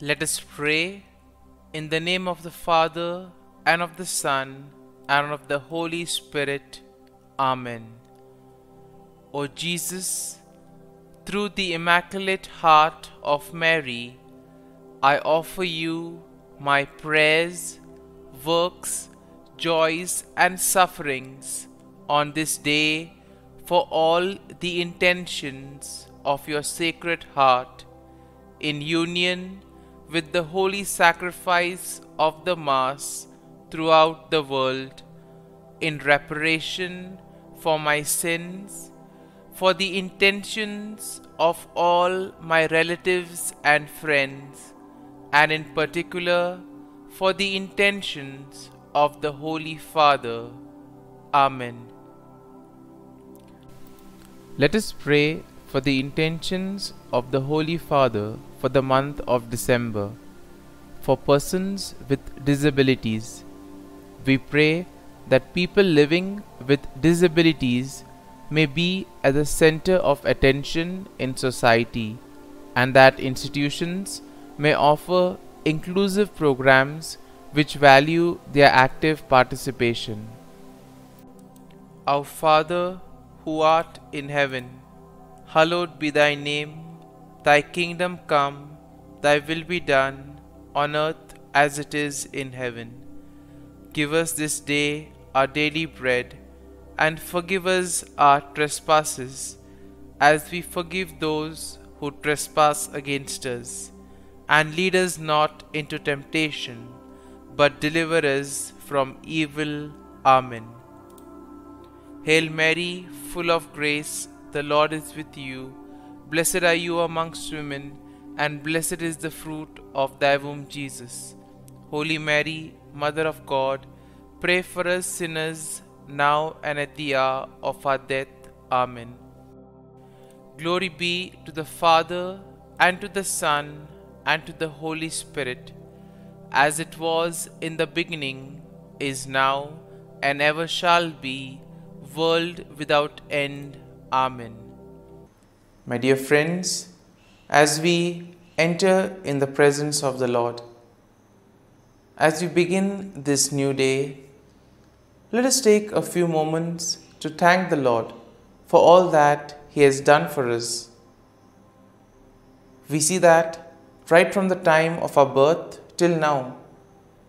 Let us pray in the name of the Father, and of the Son, and of the Holy Spirit. Amen. O Jesus, through the Immaculate Heart of Mary, I offer you my prayers, works, joys, and sufferings on this day for all the intentions of your Sacred Heart, in union with the holy sacrifice of the Mass throughout the world, in reparation for my sins, for the intentions of all my relatives and friends, and in particular for the intentions of the Holy Father. Amen. Let us pray for the intentions of the Holy Father for the month of December. For persons with disabilities, we pray that people living with disabilities may be at the center of attention in society, and that institutions may offer inclusive programs which value their active participation. Our Father, who art in heaven, hallowed be thy name. Thy kingdom come, thy will be done, on earth as it is in heaven. Give us this day our daily bread, and forgive us our trespasses, as we forgive those who trespass against us. And lead us not into temptation, but deliver us from evil. Amen. Hail Mary, full of grace, the Lord is with you. Blessed are you amongst women, and blessed is the fruit of thy womb, Jesus. Holy Mary, Mother of God, pray for us sinners, now and at the hour of our death. Amen. Glory be to the Father, and to the Son, and to the Holy Spirit, as it was in the beginning, is now, and ever shall be, world without end. Amen. My dear friends, as we enter in the presence of the Lord, as we begin this new day, let us take a few moments to thank the Lord for all that He has done for us. We see that right from the time of our birth till now,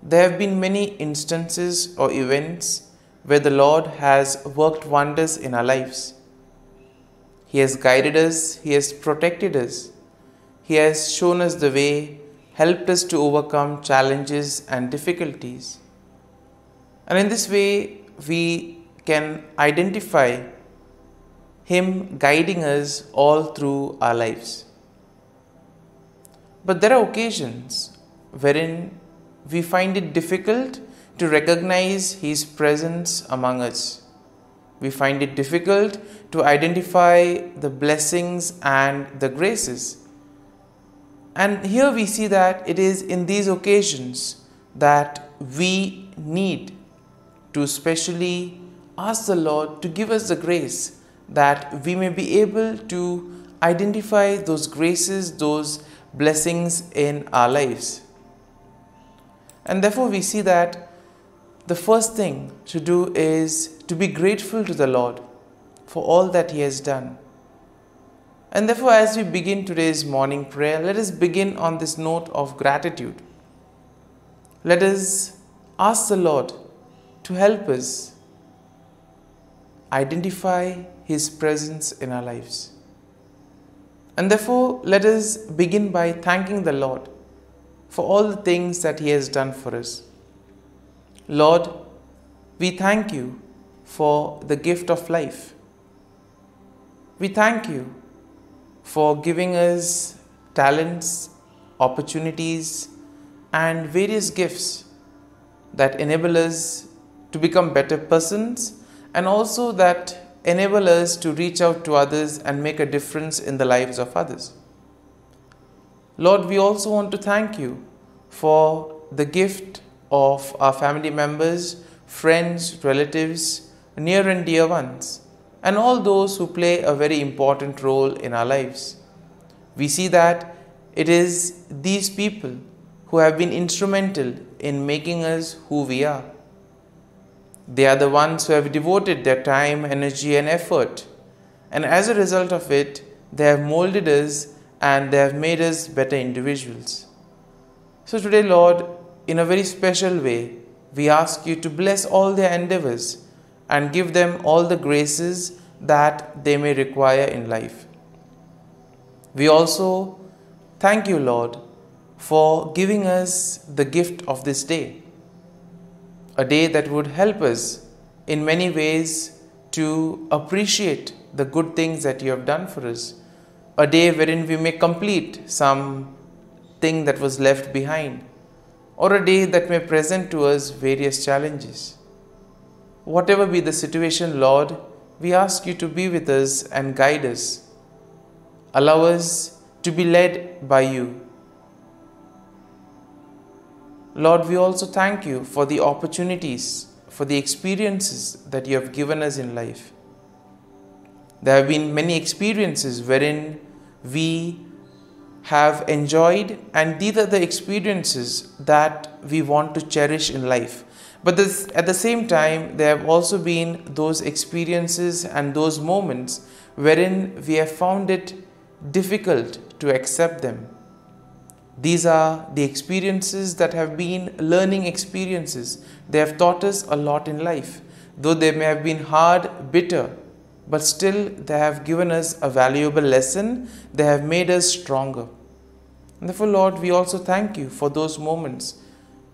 there have been many instances or events where the Lord has worked wonders in our lives. He has guided us, He has protected us, He has shown us the way, helped us to overcome challenges and difficulties. And in this way, we can identify Him guiding us all through our lives. But there are occasions wherein we find it difficult to recognize His presence among us. We find it difficult to identify the blessings and the graces. And here we see that it is in these occasions that we need to specially ask the Lord to give us the grace that we may be able to identify those graces, those blessings in our lives. And therefore we see that the first thing to do is to be grateful to the Lord for all that He has done. And therefore, as we begin today's morning prayer, let us begin on this note of gratitude. Let us ask the Lord to help us identify His presence in our lives. And therefore, let us begin by thanking the Lord for all the things that He has done for us. Lord, we thank you for the gift of life. We thank you for giving us talents, opportunities, and various gifts that enable us to become better persons, and also that enable us to reach out to others and make a difference in the lives of others. Lord, we also want to thank you for the gift of our family members, friends, relatives, near and dear ones, and all those who play a very important role in our lives. We see that it is these people who have been instrumental in making us who we are. They are the ones who have devoted their time, energy and effort. And as a result of it, they have molded us and they have made us better individuals. So today, Lord, in a very special way, we ask you to bless all their endeavors and give them all the graces that they may require in life. We also thank you, Lord, for giving us the gift of this day, a day that would help us in many ways to appreciate the good things that you have done for us, a day wherein we may complete some thing that was left behind, or a day that may present to us various challenges. Whatever be the situation, Lord, we ask you to be with us and guide us. Allow us to be led by you. Lord, we also thank you for the opportunities, for the experiences that you have given us in life. There have been many experiences wherein we have enjoyed, and these are the experiences that we want to cherish in life. But at the same time, there have also been those experiences and those moments wherein we have found it difficult to accept them. These are the experiences that have been learning experiences. They have taught us a lot in life. Though they may have been hard, bitter, but still they have given us a valuable lesson. They have made us stronger. And therefore, Lord, we also thank you for those moments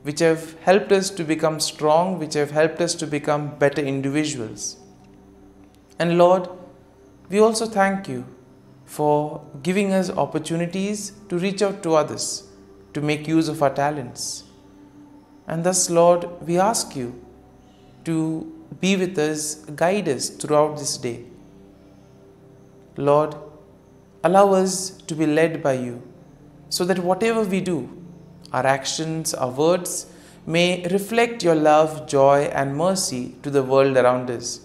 which have helped us to become strong, which have helped us to become better individuals. And Lord, we also thank you for giving us opportunities to reach out to others, to make use of our talents. And thus, Lord, we ask you to be with us, guide us throughout this day. Lord, allow us to be led by you, so that whatever we do, our actions, our words, may reflect your love, joy and mercy to the world around us.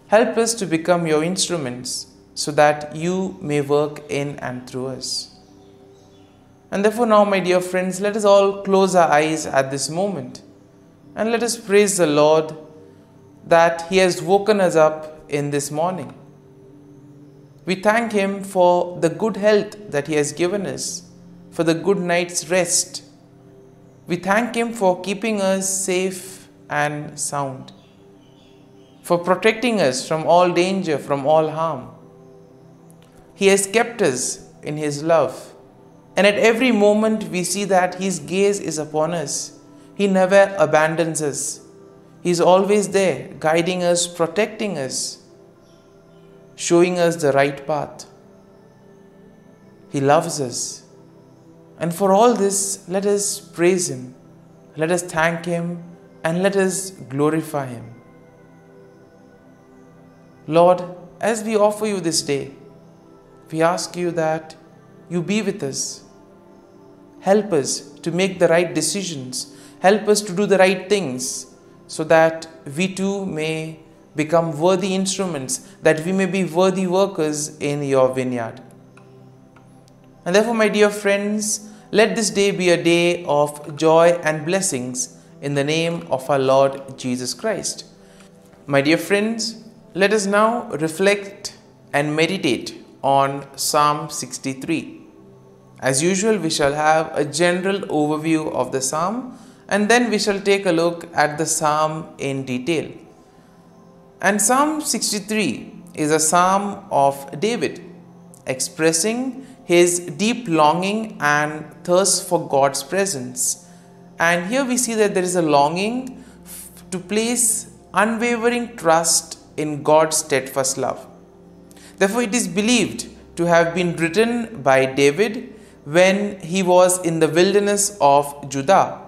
Help us to become your instruments, so that you may work in and through us. And therefore now, my dear friends, let us all close our eyes at this moment and let us praise the Lord that He has woken us up in this morning. We thank Him for the good health that He has given us, for the good night's rest. We thank Him for keeping us safe and sound, for protecting us from all danger, from all harm. He has kept us in His love, and at every moment we see that His gaze is upon us. He never abandons us. He is always there, guiding us, protecting us, showing us the right path. He loves us. And for all this, let us praise Him, let us thank Him, and let us glorify Him. Lord, as we offer you this day, we ask you that you be with us. Help us to make the right decisions. Help us to do the right things, so that we too may become worthy instruments, that we may be worthy workers in your vineyard. And therefore, my dear friends, let this day be a day of joy and blessings in the name of our Lord Jesus Christ. My dear friends, let us now reflect and meditate on Psalm 63. As usual, we shall have a general overview of the psalm, and then we shall take a look at the psalm in detail. And Psalm 63 is a psalm of David, expressing his deep longing and thirst for God's presence. And here we see that there is a longing to place unwavering trust in God's steadfast love. Therefore, it is believed to have been written by David when he was in the wilderness of Judah,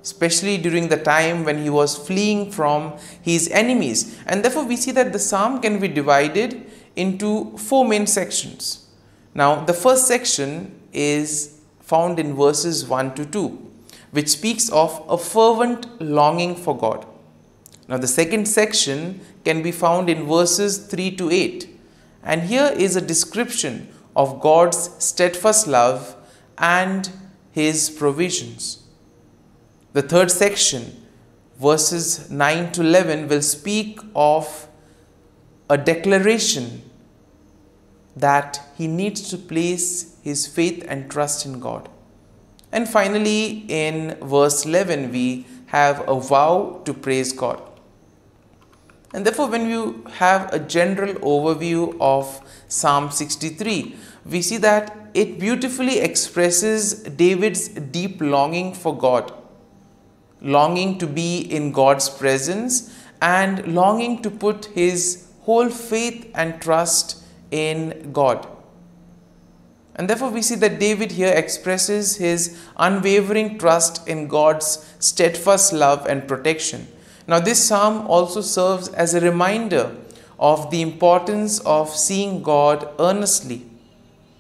especially during the time when he was fleeing from his enemies. And therefore, we see that the psalm can be divided into four main sections. Now, the first section is found in verses 1 to 2, which speaks of a fervent longing for God. Now, the second section can be found in verses 3 to 8. And here is a description of God's steadfast love and his provisions. The third section, verses 9 to 11, will speak of a declaration that he needs to place his faith and trust in God. And finally, in verse 11, we have a vow to praise God. And therefore, when you have a general overview of Psalm 63, we see that it beautifully expresses David's deep longing for God, longing to be in God's presence and longing to put his whole faith and trust in God. And therefore we see that David here expresses his unwavering trust in God's steadfast love and protection. Now this psalm also serves as a reminder of the importance of seeing God earnestly,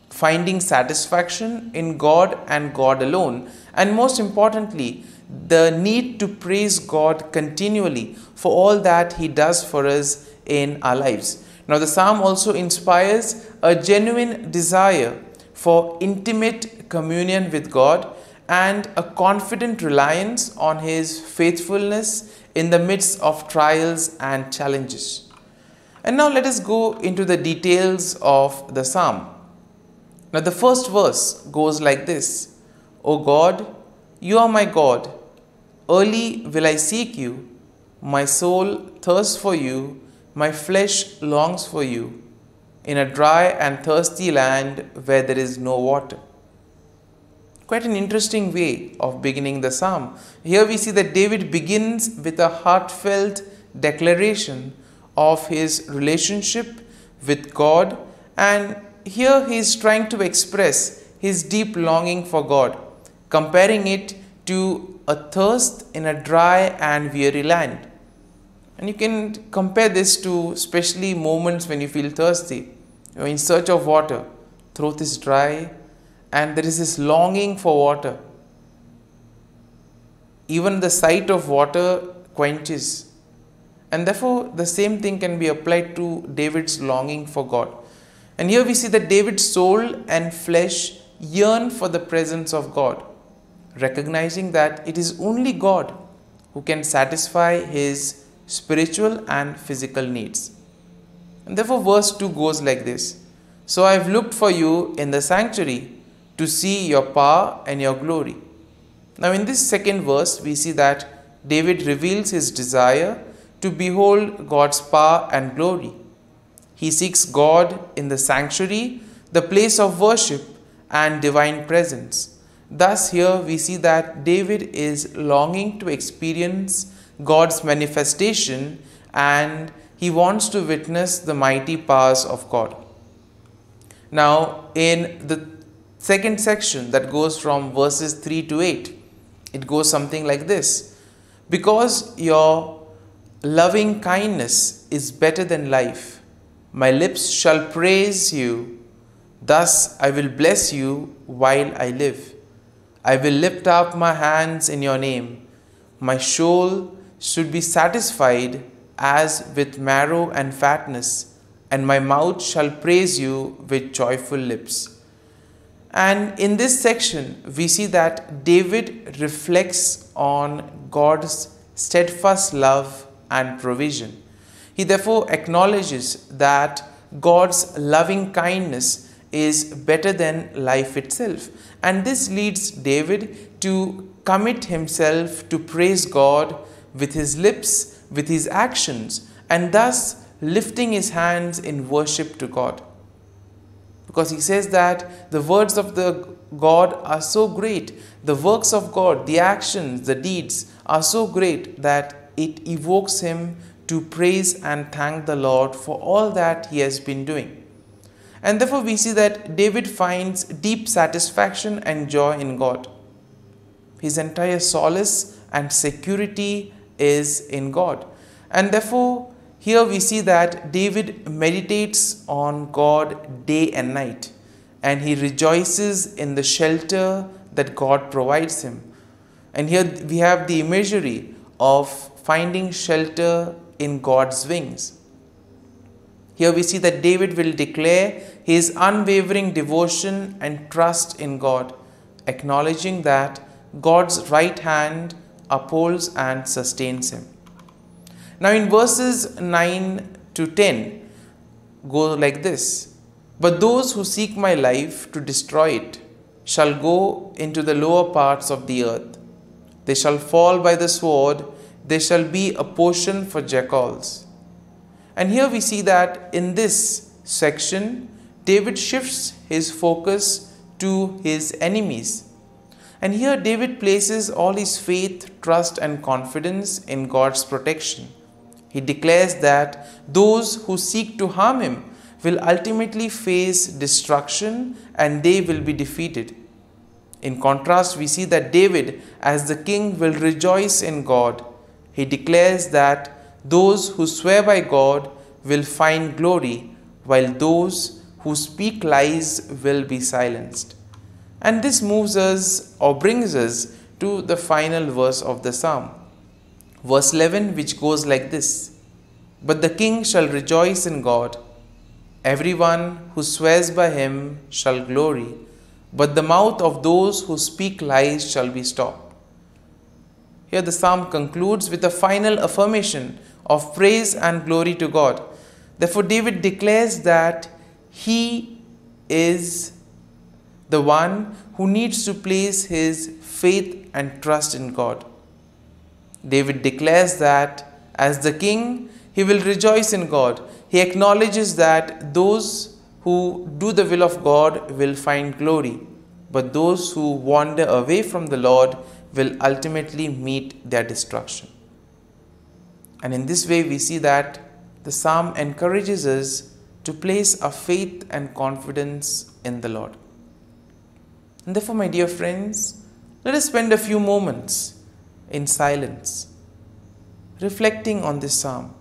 finding satisfaction in God and God alone, and most importantly, the need to praise God continually for all that he does for us in our lives. Now the psalm also inspires a genuine desire for intimate communion with God and a confident reliance on his faithfulness in the midst of trials and challenges. And now let us go into the details of the psalm. Now the first verse goes like this: O God, you are my God. Early will I seek you. My soul thirsts for you. My flesh longs for you, in a dry and thirsty land where there is no water. Quite an interesting way of beginning the psalm. Here we see that David begins with a heartfelt declaration of his relationship with God, and here he is trying to express his deep longing for God, comparing it to a thirst in a dry and weary land. And you can compare this to especially moments when you feel thirsty. You're in search of water, throat is dry, and there is this longing for water. Even the sight of water quenches. And therefore, the same thing can be applied to David's longing for God. And here we see that David's soul and flesh yearn for the presence of God, recognizing that it is only God who can satisfy his spiritual and physical needs. And therefore verse 2 goes like this: So I have looked for you in the sanctuary to see your power and your glory. Now in this second verse we see that David reveals his desire to behold God's power and glory. He seeks God in the sanctuary, the place of worship and divine presence. Thus here we see that David is longing to experience God's manifestation, and he wants to witness the mighty powers of God. Now in the second section that goes from verses 3 to 8, it goes something like this: Because your loving kindness is better than life, my lips shall praise you. Thus I will bless you while I live. I will lift up my hands in your name. My soul should be satisfied as with marrow and fatness, and my mouth shall praise you with joyful lips. And in this section, we see that David reflects on God's steadfast love and provision. He therefore acknowledges that God's loving kindness is better than life itself. And this leads David to commit himself to praise God with his lips, with his actions, and thus lifting his hands in worship to God. Because he says that the words of the God are so great, the works of God, the actions, the deeds are so great that it evokes him to praise and thank the Lord for all that he has been doing. And therefore we see that David finds deep satisfaction and joy in God. His entire solace and security is in God. And therefore here we see that David meditates on God day and night, and he rejoices in the shelter that God provides him. And here we have the imagery of finding shelter in God's wings. Here we see that David will declare his unwavering devotion and trust in God acknowledging that God's right hand upholds and sustains him. Now in verses 9 to 10 go like this: "But those who seek my life to destroy it shall go into the lower parts of the earth. They shall fall by the sword, they shall be a portion for jackals." And here we see that in this section, David shifts his focus to his enemies. And here David places all his faith, trust and confidence in God's protection. He declares that those who seek to harm him will ultimately face destruction and they will be defeated. In contrast, we see that David, as the king, will rejoice in God. He declares that those who swear by God will find glory, while those who speak lies will be silenced. And this moves us or brings us to the final verse of the psalm, verse 11, which goes like this: "But the king shall rejoice in God. Everyone who swears by him shall glory, but the mouth of those who speak lies shall be stopped." Here the psalm concludes with a final affirmation of praise and glory to God. Therefore, David declares that he is the one who needs to place his faith and trust in God. David declares that as the king, he will rejoice in God. He acknowledges that those who do the will of God will find glory, but those who wander away from the Lord will ultimately meet their destruction. And in this way, we see that the psalm encourages us to place our faith and confidence in the Lord. And therefore, my dear friends, let us spend a few moments in silence, reflecting on this psalm.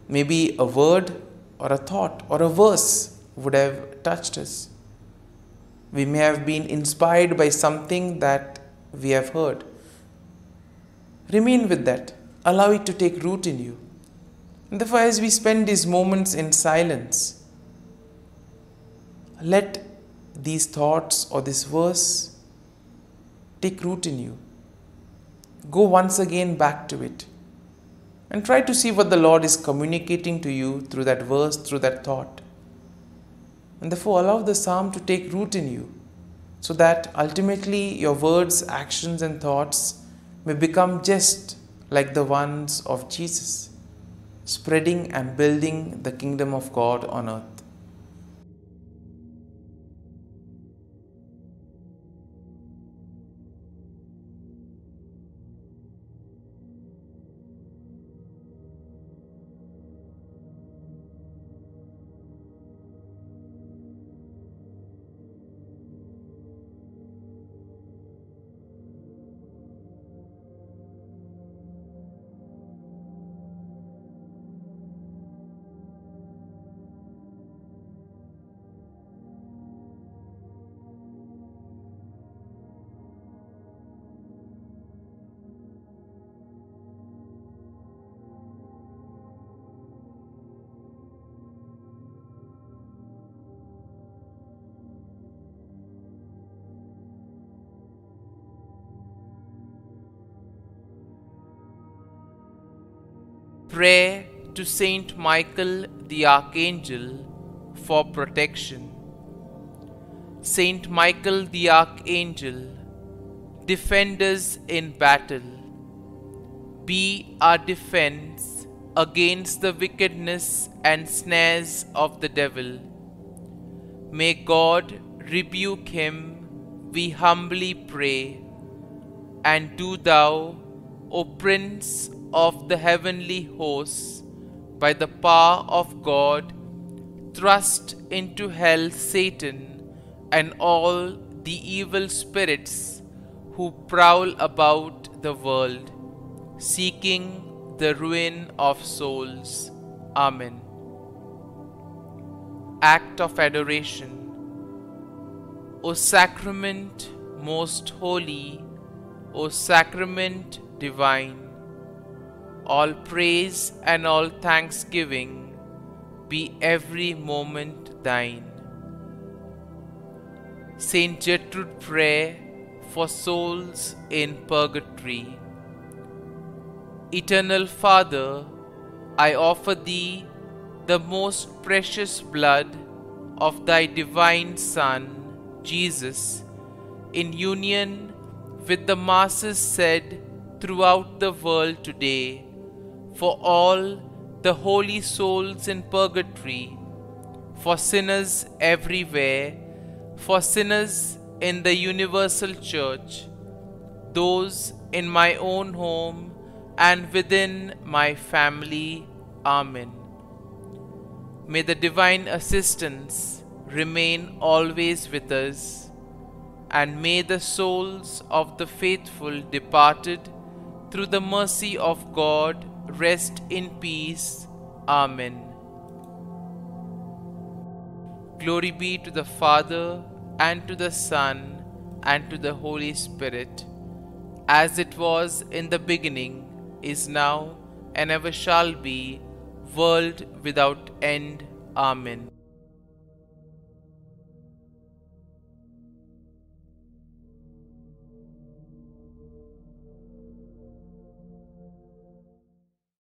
Maybe a word or a thought or a verse would have touched us. We may have been inspired by something that we have heard. Remain with that. Allow it to take root in you. And therefore, as we spend these moments in silence, let these thoughts or this verse take root in you. Go once again back to it and try to see what the Lord is communicating to you through that verse, through that thought. And therefore, allow the psalm to take root in you, so that ultimately your words, actions and thoughts may become just like the ones of Jesus, spreading and building the kingdom of God on earth. Pray to Saint Michael the Archangel for protection. Saint Michael the Archangel, defend us in battle. Be our defense against the wickedness and snares of the devil. May God rebuke him, we humbly pray. And do thou, O Prince of the heavenly hosts, by the power of God, thrust into hell Satan and all the evil spirits who prowl about the world, seeking the ruin of souls. Amen. Act of Adoration. O Sacrament most holy, O Sacrament divine, all praise and all thanksgiving be every moment thine. Saint Gertrude, pray for souls in purgatory. Eternal Father, I offer Thee the most precious blood of Thy divine Son, Jesus, in union with the masses said throughout the world today, for all the holy souls in purgatory, for sinners everywhere, for sinners in the universal church, those in my own home and within my family. Amen. May the divine assistance remain always with us, and may the souls of the faithful departed through the mercy of God rest in peace. Amen. Glory be to the Father, and to the Son, and to the Holy Spirit, as it was in the beginning, is now, and ever shall be, world without end. Amen.